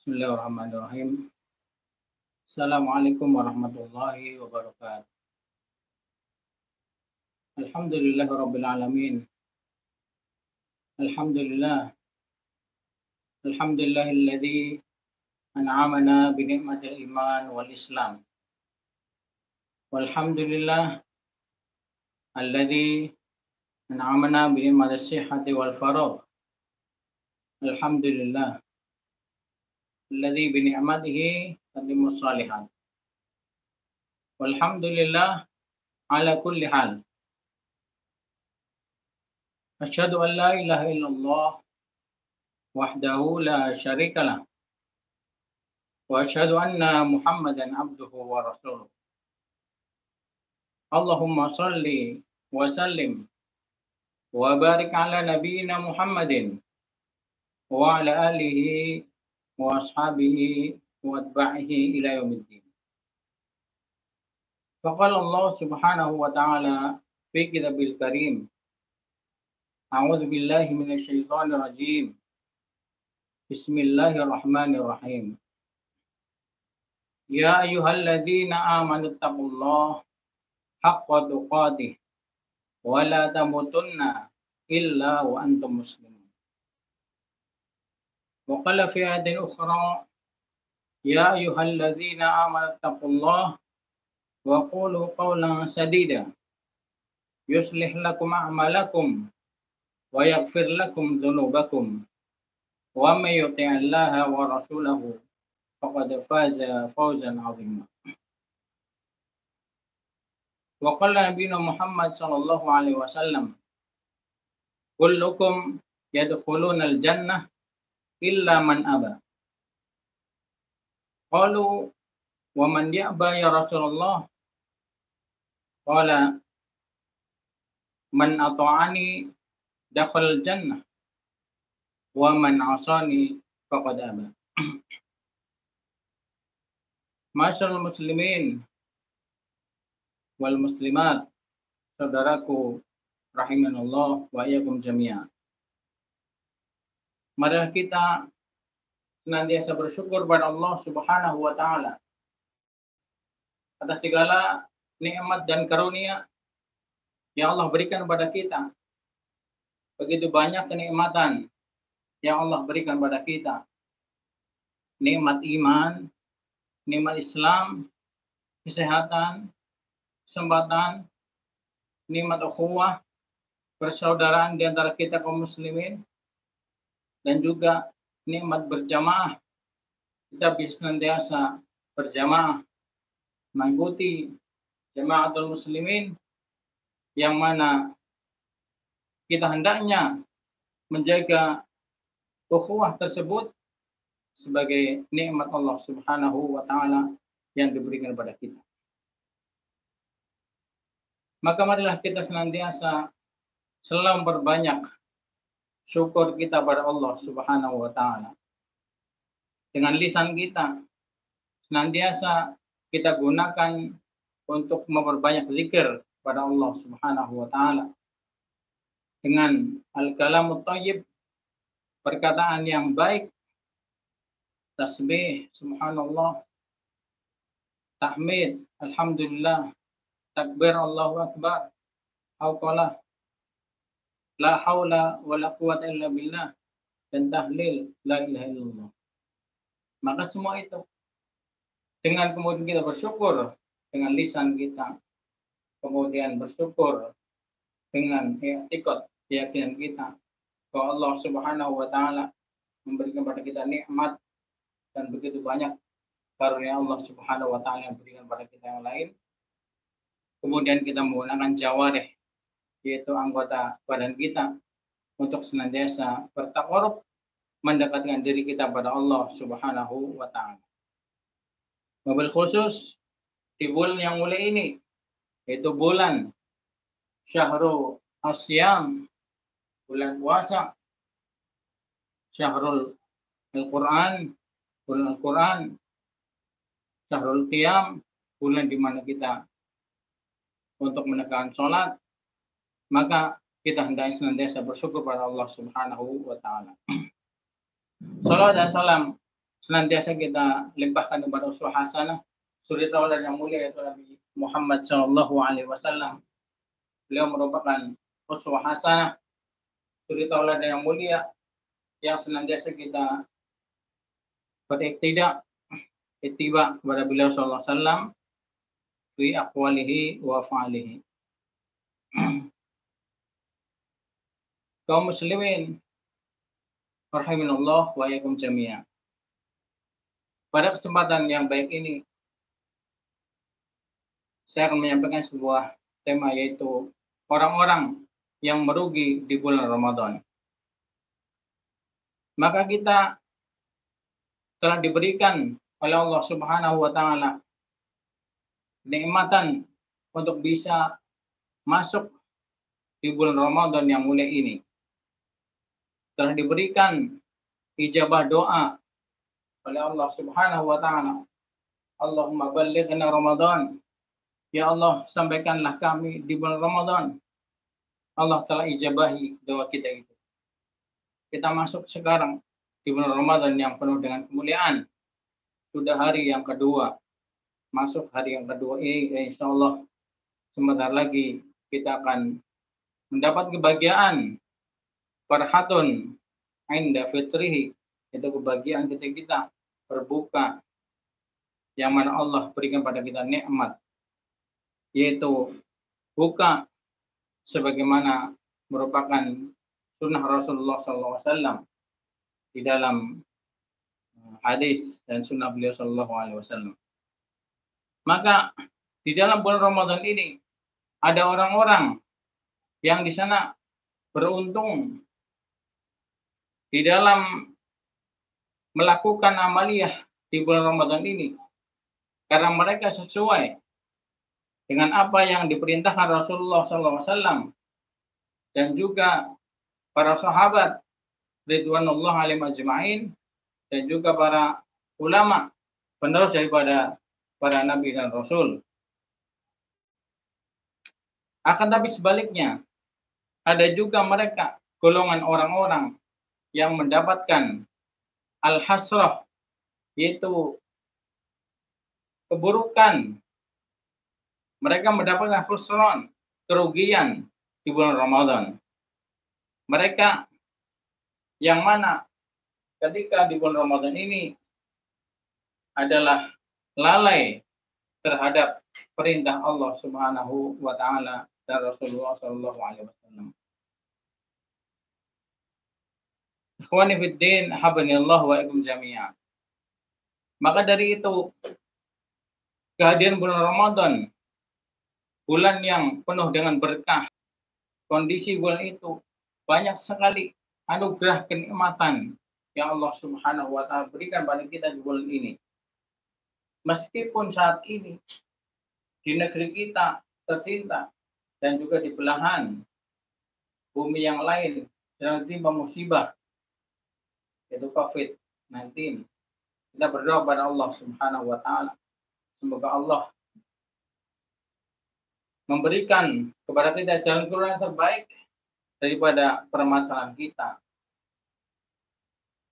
Bismillahirrahmanirrahim. Assalamualaikum warahmatullahi wabarakatuh. Alhamdulillahirabbil alamin. Alhamdulillah. Alhamdulillahilladzi an'amana bi ni'matil iman wal islam. Walhamdulillah alladzi an'amana bi ni'matis sihhati wal faragh. Alhamdulillah alladzi bi ni'matihi tatimmus shalihat. Walhamdulillah ala kulli hal. Asyhadu an la ilaha illallah wahdahu la syarika lah. Wa asyhadu anna Muhammadan abduhu wa rasuluh. Allahumma shalli wa sallim wa barik ala nabiyyina Muhammadin wa ala alihi wa ashabihi wa atba'ihi ila yaumiddin. Faqala Allah subhanahu wa ta'ala fi kitabil karim. A'udzu billahi minasy syaithanir rajim. Bismillahirrahmanirrahim. Ya ayyuhalladzina amanu taqullaha haqqa tuqatih wa la tamutunna illa wa antum muslimun. Wa qala fi ayatin ukhra ya ayyuhalladzina amanu taqullaha wa qulu qawlan sadida yuslih lakum a'malakum wa yaghfir lakum dzunubakum wa may yuti'illaha wa rasulahu faqad faza fawzan 'azima. Wa qala nabiyuna Muhammad sallallahu alaihi wasallam kullukum yadkhulunal jannah illa man aba. Qalu wa man ya'ba ya Rasulullah? Qala man ata'ani dakhala jannah wa man 'asani faqad aba. Masyarul muslimin wal muslimat, saudaraku rahimanallah wa iyyakum jami'an. Mari kita senantiasa bersyukur pada Allah Subhanahu wa taala atas segala nikmat dan karunia yang Allah berikan kepada kita. Begitu banyak kenikmatan yang Allah berikan kepada kita. Nikmat iman, nikmat Islam, kesehatan, kesempatan, nikmat ukhuwah, persaudaraan di antara kita kaum muslimin, dan juga nikmat berjamaah. Kita bisa senantiasa berjamaah mengikuti jamaatul muslimin yang mana kita hendaknya menjaga ukhuwah tersebut sebagai nikmat Allah Subhanahu wa taala yang diberikan kepada kita. Maka marilah kita senantiasa selalu memperbanyak syukur kita pada Allah Subhanahu wa taala. Dengan lisan kita senantiasa kita gunakan untuk memperbanyak zikir pada Allah Subhanahu wa taala. Dengan al-kalamut thayyib, perkataan yang baik, tasbih, subhanallah, tahmid, alhamdulillah, takbir, Allahu akbar, auqalah, la haula wa la quwwata illa billah, dan tahlil, la ilaha illallah. Maka semua itu dengan kemudian kita bersyukur dengan lisan kita, kemudian bersyukur dengan i'tiqad, keyakinan kita bahwa Allah Subhanahu wa taala memberikan kepada kita nikmat dan begitu banyak karunia Allah Subhanahu wa taala yang berikan kepada kita yang lain. Kemudian kita menggunakan jawarih, yaitu anggota badan kita, untuk senantiasa bertaqarrub, mendekatkan diri kita pada Allah Subhanahu wa taala. Wabil khusus di bulan yang mulia ini, yaitu bulan Syahrul Asyam, bulan puasa, Syahrul Al-Quran, bulan Al-Quran, Syahrul Qiyam, bulan di mana kita untuk menekan sholat, maka kita hendaknya senantiasa bersyukur pada Allah Subhanahu wa taala. Salawat dan salam senantiasa kita limpahkan kepada uswah hasanah suri tauladan yang mulia yaitu Nabi Muhammad Shallallahu Alaihi Wasallam. Beliau merupakan uswah hasanah suri tauladan yang mulia yang senantiasa kita beriktidak ittiba kepada beliau Shallallahu Alaihi Wasallam fi aqwalihi wa fa'alihi. Kaum muslimin rahimanallah wa iyyakum jami'an. Pada kesempatan yang baik ini saya akan menyampaikan sebuah tema yaitu orang-orang yang merugi di bulan Ramadan. Maka kita telah diberikan oleh Allah Subhanahu wa taala nikmatan untuk bisa masuk di bulan Ramadan yang mulia ini. Telah diberikan ijabah doa oleh Allah Subhanahu wa taala. Allahumma ballighna Ramadan. Ya Allah, sampaikanlah kami di bulan Ramadan. Allah telah ijabahi doa kita itu. Kita masuk sekarang di bulan Ramadan yang penuh dengan kemuliaan. Sudah hari yang kedua. Masuk hari yang kedua ini, insya Allah sebentar lagi kita akan mendapat kebahagiaan farhatun inda fitrihi, itu kebahagiaan ketika kita berbuka yang mana Allah berikan pada kita nikmat, yaitu buka sebagaimana merupakan sunnah Rasulullah SAW di dalam hadis dan sunnah beliau Shallallahu Alaihi Wasallam. Maka di dalam bulan Ramadan ini ada orang-orang yang di sana beruntung di dalam melakukan amaliyah di bulan Ramadan ini karena mereka sesuai dengan apa yang diperintahkan Rasulullah SAW dan juga para sahabat ridwanullah alaihim ajma'in dan juga para ulama penerus daripada para nabi dan rasul. Akan tapi sebaliknya ada juga mereka golongan orang-orang yang mendapatkan al-hasrah, yaitu keburukan. Mereka mendapatkan khusran, kerugian di bulan Ramadan. Mereka yang mana ketika di bulan Ramadan ini adalah lalai terhadap perintah Allah Subhanahu wa taala dan Rasulullah sallallahu alaihi wasallam. Ikhwani fid din, habanillah wa ikum jami'an. Maka dari itu, kehadiran bulan Ramadan, bulan yang penuh dengan berkah, kondisi bulan itu banyak sekali anugerah kenikmatan yang Allah Subhanahu wa taala berikan pada kita di bulan ini. Meskipun saat ini di negeri kita tercinta dan juga di belahan bumi yang lain sedang ditimpa musibah yaitu COVID-19. Kita berdoa kepada Allah Subhanahu wa taala semoga Allah memberikan kepada kita jalan keluar yang terbaik daripada permasalahan kita.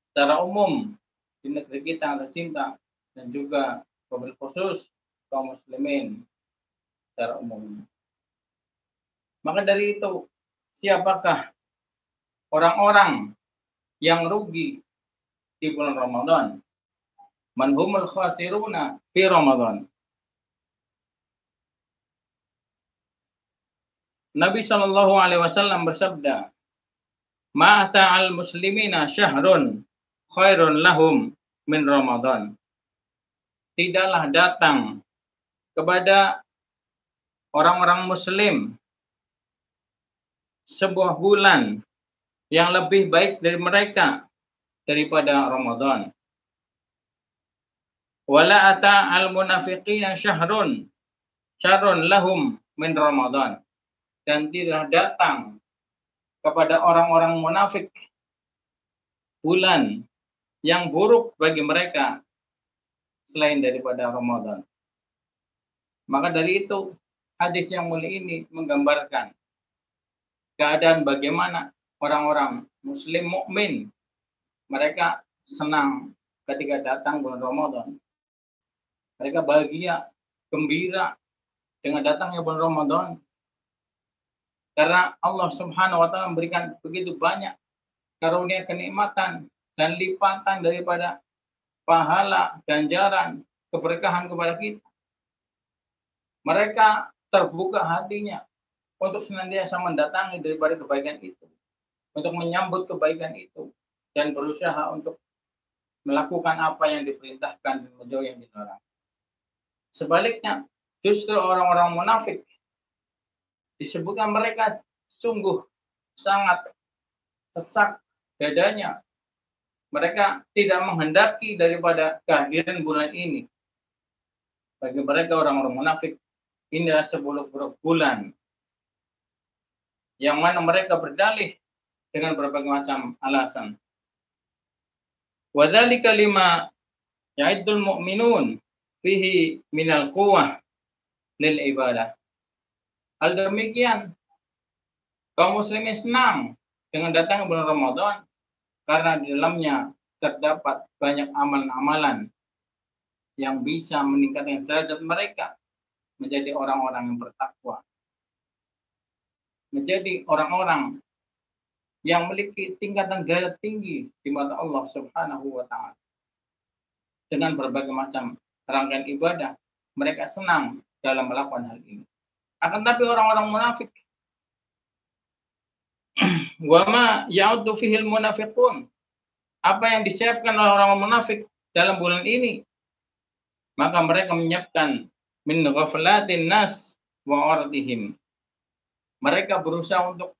Secara umum di negeri kita yang tercinta dan juga wabil khusus kaum muslimin secara umum. Maka dari itu, siapakah orang-orang yang rugi di bulan Ramadan? Man humul khasiruna fi Ramadan. Nabi Shallallahu Alaihi Wasallam bersabda, "Ma'ata'al muslimina syahrun khairun lahum min Ramadan." Tidaklah datang kepada orang-orang Muslim sebuah bulan yang lebih baik dari mereka daripada Ramadan. Wala ata'al munafiqina syahrun syarrun lahum min Ramadan. Dan tidak datang kepada orang-orang munafik bulan yang buruk bagi mereka selain daripada Ramadan. Maka dari itu hadis yang mulia ini menggambarkan keadaan bagaimana orang-orang muslim mukmin mereka senang ketika datang bulan Ramadan. Mereka bahagia, gembira dengan datangnya bulan Ramadan. Karena Allah Subhanahu wa taala memberikan begitu banyak karunia kenikmatan dan lipatan daripada pahala, ganjaran, keberkahan kepada kita. Mereka terbuka hatinya untuk senantiasa mendatangi daripada kebaikan itu, untuk menyambut kebaikan itu, dan berusaha untuk melakukan apa yang diperintahkan dan menjauhi yang dilarang. Sebaliknya, justru orang-orang munafik disebutkan mereka sungguh sangat sesak dadanya. Mereka tidak menghendaki daripada kehadiran bulan ini. Bagi mereka orang-orang munafik, inilah seburuk-buruk bulan yang mana mereka berdalih dengan berbagai macam alasan. Wadzalika lima ya'idul mu'minun fihi minal quwwah lil ibadah. Hal demikian, kaum muslimin senang dengan datang bulan Ramadan karena di dalamnya terdapat banyak amalan-amalan yang bisa meningkatkan derajat mereka menjadi orang-orang yang bertakwa, menjadi orang-orang yang memiliki tingkatan derajat tinggi di mata Allah Subhanahu wa taala. Dengan berbagai macam rangkaian ibadah, mereka senang dalam melakukan hal ini. Akan tapi orang-orang munafik, wa ma ya'uddu fihil munafiqun, apa yang disiapkan oleh orang munafik dalam bulan ini, maka mereka menyiapkan min ghaflatin nas wa ardihim. Mereka berusaha untuk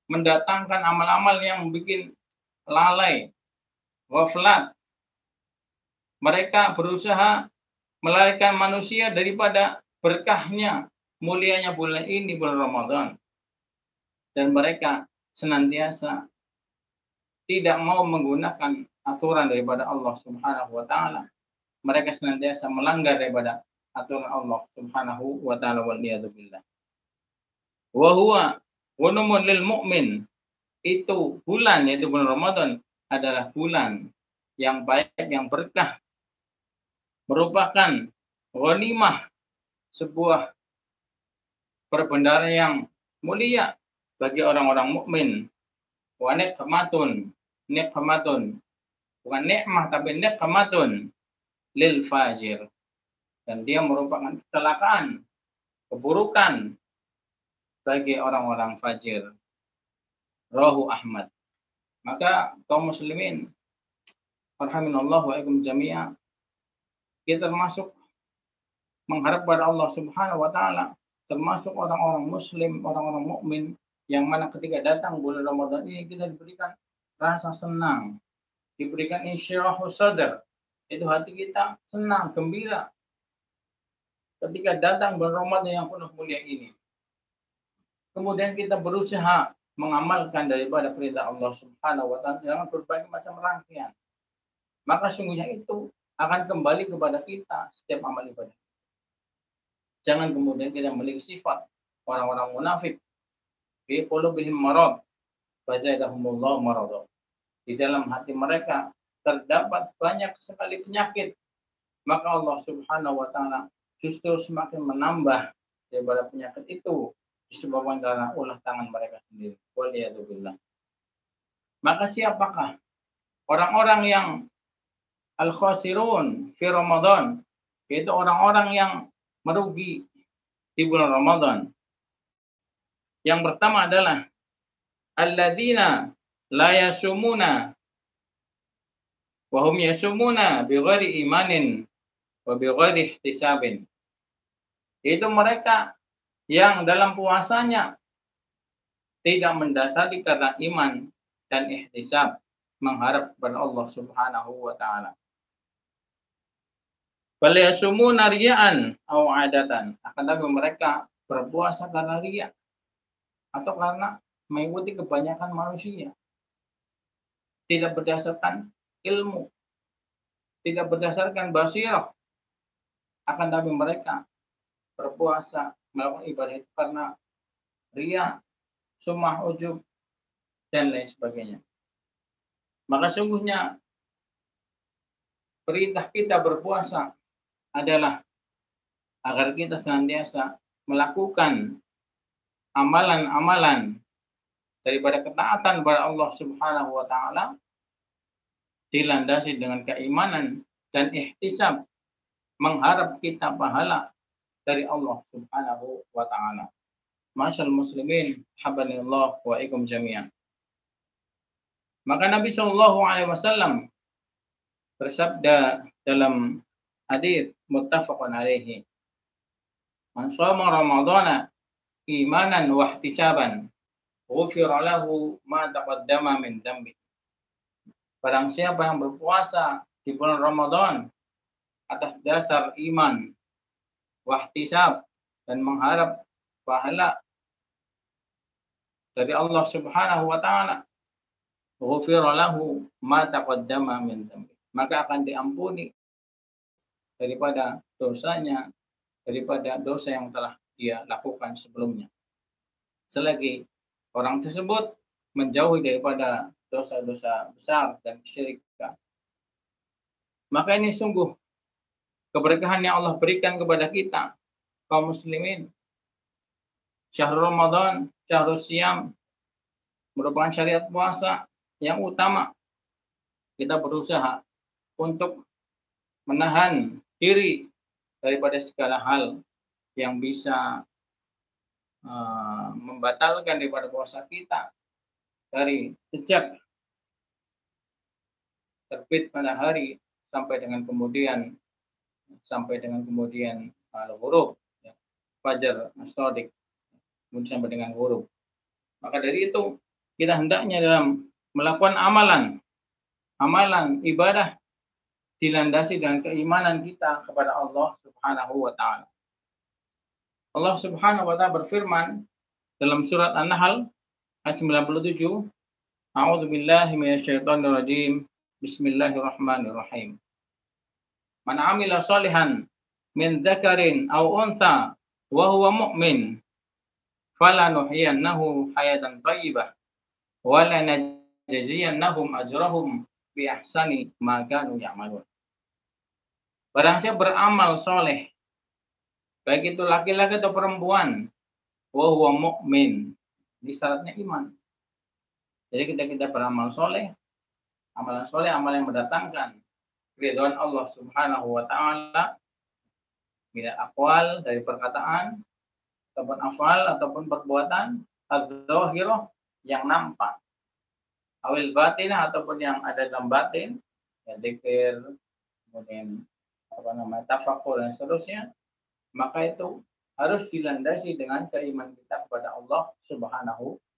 mendatangkan amal-amal yang bikin lalai, ghaflat. Mereka berusaha melarikan manusia daripada berkahnya, mulianya bulan ini, bulan Ramadan. Dan mereka senantiasa tidak mau menggunakan aturan daripada Allah Subhanahu wa taala. Mereka senantiasa melanggar daripada aturan Allah Subhanahu wa taala, wal iyadu billah. Wa huwa ghunumun lil mu'min. Itu bulan, yaitu bulan Ramadan, adalah bulan yang baik, yang berkah, merupakan ghanimah, sebuah perbendaharaan yang mulia bagi orang-orang mukmin. Wa nikmatun, bukan nikmah tapi nikmatun lil fajir. Dan dia merupakan kecelakaan, keburukan bagi orang-orang fajir. Rawahu Ahmad. Maka kaum muslimin rahimanallahu wa iyyakum jami'a, kita termasuk mengharap pada Allah Subhanahu wa taala, termasuk orang-orang muslim, orang-orang mukmin yang mana ketika datang bulan Ramadan ini kita diberikan rasa senang, diberikan insyirahu sadar, itu hati kita senang, gembira ketika datang bulan Ramadan yang penuh mulia ini. Kemudian kita berusaha mengamalkan daripada perintah Allah Subhanahu wa taala dengan berbagai macam rangkaian. Maka sungguhnya itu akan kembali kepada kita setiap amal ibadah. Jangan kemudian kita memiliki sifat orang-orang munafik, fi qulubihim marad fazadahumullahu marad. Di dalam hati mereka terdapat banyak sekali penyakit, maka Allah Subhanahu wa taala justru semakin menambah daripada penyakit itu disebabkan karena ulah tangan mereka sendiri. Waliyadzubillah. Maka siapakah orang-orang yang al-khasirun fi Ramadan, yaitu orang-orang yang merugi di bulan Ramadan? Yang pertama adalah alladzina la yasumuna wa hum yasumuna bighairi imanin wa bighairi ihtisabin. Itu mereka yang dalam puasanya tidak mendasari karena iman dan ihtisab, mengharap kepada Allah Subhanahu wa taala. Bal yasumuna riya'an aw 'adatan. Akan tapi mereka berpuasa karena riya atau karena mengikuti kebanyakan manusia. Tidak berdasarkan ilmu, tidak berdasarkan basirah. Akan tapi mereka berpuasa, melakukan ibadah itu karena riya, sum'ah, ujub, dan lain sebagainya. Maka sungguhnya perintah kita berpuasa adalah agar kita senantiasa melakukan amalan-amalan daripada ketaatan kepada Allah Subhanahu wa taala dilandasi dengan keimanan dan ihtisab, mengharap kita pahala dari Allah Subhanahu wa taala. Masyaallah muslimin, habanillah wa ikum jami'an. Maka Nabi Shallallahu alaihi wasallam bersabda dalam hadis muttafaqun alaihi, "Man shoma ramadhana imanan wa ihtisaban, ghufira lahu ma taqaddama min dzambi." Barang siapa yang berpuasa di bulan Ramadan atas dasar iman, wahtisab, dan mengharap pahala dari Allah Subhanahu wa taala, ghufira lahu ma taqaddama min dzambi, maka akan diampuni daripada dosanya, daripada dosa yang telah dia lakukan sebelumnya, selagi orang tersebut menjauhi daripada dosa-dosa besar dan kesyirikan. Maka ini sungguh keberkahan yang Allah berikan kepada kita kaum muslimin. Syahrul Ramadan, Syahrul Siyam merupakan syariat puasa yang utama. Kita berusaha untuk menahan diri daripada segala hal yang bisa membatalkan daripada puasa kita, dari sejak terbit matahari sampai dengan kemudian al-ghurub, ya, fajar as-shadiq, kemudian sampai dengan ghurub. Maka dari itu kita hendaknya dalam melakukan amalan ibadah dilandasi dengan keimanan kita kepada Allah Subhanahu wa taala. Allah Subhanahu wa taala berfirman dalam surat An-Nahl ayat 97, A'udzu billahi minasyaitonir rajim. Bismillahirrahmanirrahim. Man 'amila shalihan min dzakarin aw untha wa huwa mu'min falanuhyiyannahu hayatan thayyibah wa lanajziyannahum ajrahum bi ahsani ma kanu ya'malun. Barang siapa beramal soleh, baik itu laki-laki atau perempuan, wa huwa mu'min, ini syaratnya iman. Jadi kita beramal soleh, amalan soleh, amalan yang mendatangkan keridhaan Allah Subhanahu wa taala, min aqwal, dari perkataan ataupun afal ataupun perbuatan, adz-dzahirah, yang nampak, awil batinah, ataupun yang ada dalam batin, ya zikir, kemudian tafakkur dan seterusnya, maka itu harus dilandasi dengan keimanan kita kepada Allah Subhanahu